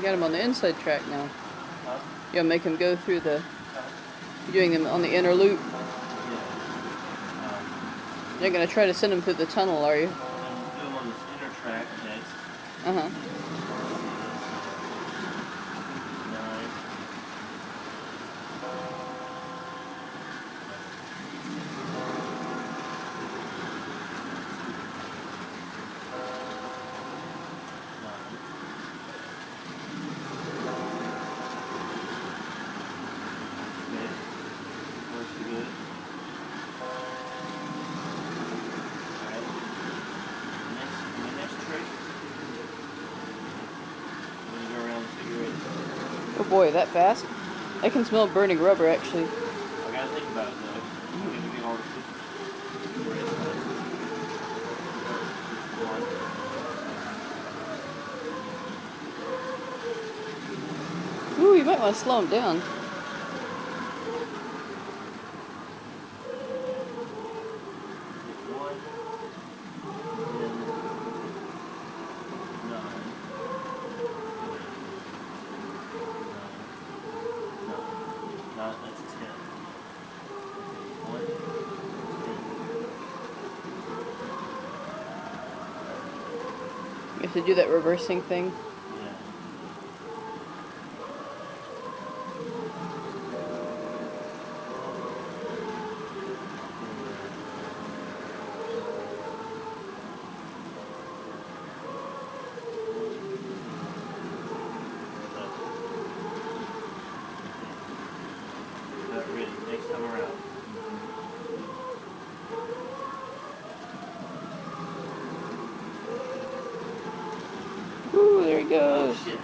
got him on the inside track now. Huh? You'll make him go through the. Huh? You're doing them on the inner loop. Yeah. You're gonna try to send him through the tunnel, are you? I'm gonna do him on this inner track next. Uh huh. Let's see, that's 9. Okay. First good. Alright. On the next trick, I'm gonna go around figure 8. Oh boy, that fast? I can smell burning rubber actually. I gotta think about it though. I gotta get all the right time. 1. Ooh, you might want to slow him down. Hit 1. Then 9. Wait. 9. 9. Not, that's a 10. Okay, 1, 10. You have to do that reversing thing. Yeah. About ready. Next time around. Ooh, there he Oh goes. shit.